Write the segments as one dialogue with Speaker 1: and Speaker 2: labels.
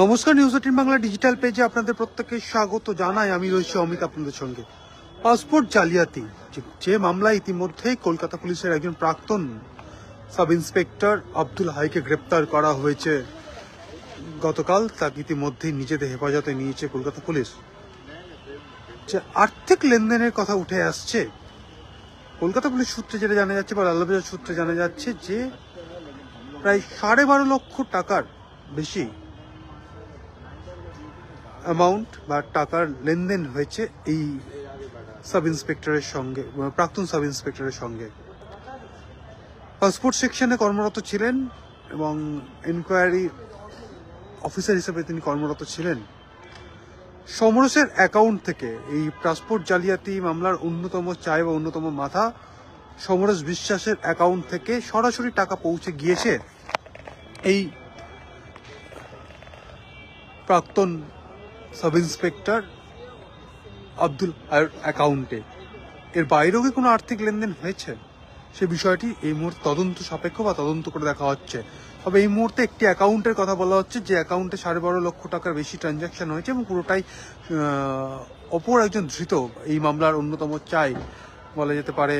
Speaker 1: নমস্কার, news 18 Bangla digital পেজে আপনাদের প্রত্যেককে স্বাগত জানাই। আমি রয়েছি অমিত আপনাদের সঙ্গে। পাসপোর্ট জালিয়াতি যে মামলায় ইতিমধ্যেই কলকাতা পুলিশের একজন প্রাক্তন সাব ইন্সপেক্টর আব্দুল হাইকে গ্রেপ্তার করা হয়েছে গতকাল। তাকে ইতিমধ্যেই নিজেদের হেফাজতে নিয়েছে কলকাতা পুলিশ। যে আর্থিক লেনদেনের কথা উঠে আসছে, কলকাতা পুলিশ সূত্রে যেটা জানা যাচ্ছে বা লালবাজার সূত্রে জানা যাচ্ছে যে প্রায় 12.5 লক্ষ টাকার বেশি অ্যামাউন্ট বা টাকার লেনদেন হয়েছে এই সাব ইন্সপেক্টরের সঙ্গে, প্রাক্তন সাব ইন্সপেক্টরের সঙ্গে। পাসপোর্ট সেকশনে কর্মরত ছিলেন এবং ইনকোয়ারি অফিসার হিসেবে তিনি কর্মরত ছিলেন। সমরসের অ্যাকাউন্ট থেকে এই পাসপোর্ট জালিয়াতি মামলার অন্যতম চায় বা অন্যতম মাথা সমরস বিশ্বাসের অ্যাকাউন্ট থেকে সরাসরি টাকা পৌঁছে গিয়েছে এই প্রাক্তন সাব ইন্সপেক্টর আব্দুল হাইয়ের অ্যাকাউন্টে। এর বাইরেও কি কোনো আর্থিক লেনদেন হয়েছে সে বিষয়টি এই মুহূর্তে তদন্ত সাপেক্ষ বা তদন্ত করে দেখা হচ্ছে। তবে এই মুহূর্তে একটি অ্যাকাউন্টের কথা বলা হচ্ছে, যে অ্যাকাউন্টে 12.5 লক্ষ টাকার বেশি ট্রানজাকশন হয়েছে এবং পুরোটাই অপর একজন ধৃত এই মামলার অন্যতম চাই বলা যেতে পারে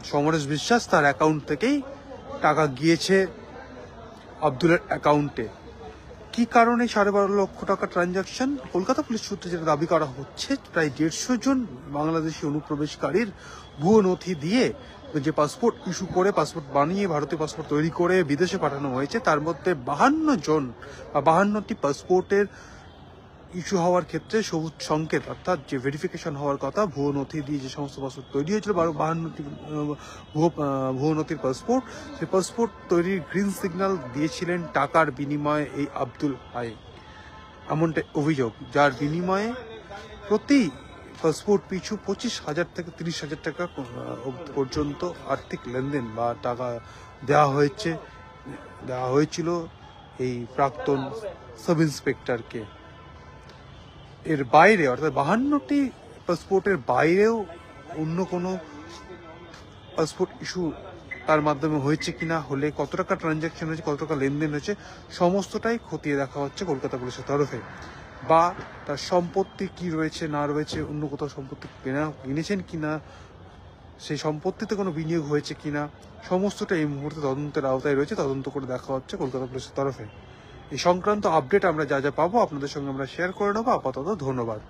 Speaker 1: সমরেশ বিশ্বাস, তার অ্যাকাউন্ট থেকেই টাকা গিয়েছে আব্দুলের অ্যাকাউন্টে। কি কারণে 12.5 লক্ষ টাকা ট্রানজাকশন? কলকাতা পুলিশ সূত্রে যেটা দাবি করা হচ্ছে, প্রায় 150 জন বাংলাদেশি অনুপ্রবেশকারীর ভুয়ো নথি দিয়ে যে পাসপোর্ট ইস্যু করে, পাসপোর্ট বানিয়ে ভারতীয় পাসপোর্ট তৈরি করে বিদেশে পাঠানো হয়েছে, তার মধ্যে 52 জন বা 52টি পাসপোর্টের ইস্যু হওয়ার ক্ষেত্রে সবুজ সংকেত, অর্থাৎ যে ভেরিফিকেশন হওয়ার কথা, ভুয়ো নথি দিয়ে যে সমস্ত পাসপোর্ট তৈরি হয়েছিল, 52টি ভুয়ো নথির পাসপোর্ট, সেই পাসপোর্ট তৈরির গ্রিন সিগন্যাল দিয়েছিলেন টাকার বিনিময়ে এই আব্দুল হাই। এমনটা অভিযোগ, যার বিনিময়ে প্রতি পাসপোর্ট পিছু 25,000 থেকে 30,000 টাকা পর্যন্ত আর্থিক লেনদেন বা টাকা দেওয়া হয়েছিল এই প্রাক্তন সাব ইন্সপেক্টরকে। এর বাইরে, অর্থাৎ 52টি পাসপোর্টের বাইরেও অন্য কোনো পাসপোর্ট ইস্যু তার মাধ্যমে হয়েছে কিনা, হলে কত টাকা ট্রানজাকশন হয়েছে, কত টাকা লেনদেন হয়েছে, সমস্তটাই খতিয়ে দেখা হচ্ছে কলকাতা পুলিশের তরফে। বা তার সম্পত্তি কি রয়েছে না রয়েছে, অন্য কোথাও সম্পত্তি কিনেছেন কিনা, সেই সম্পত্তিতে কোনো বিনিয়োগ হয়েছে কিনা, সমস্তটা এই মুহূর্তে তদন্তের আওতায় রয়েছে। তদন্ত করে দেখা হচ্ছে কলকাতা পুলিশের তরফে। এই সংক্রান্ত আপডেট আমরা যা যা পাবো আপনাদের সঙ্গে আমরা শেয়ার করে নেবো। আপাতত ধন্যবাদ।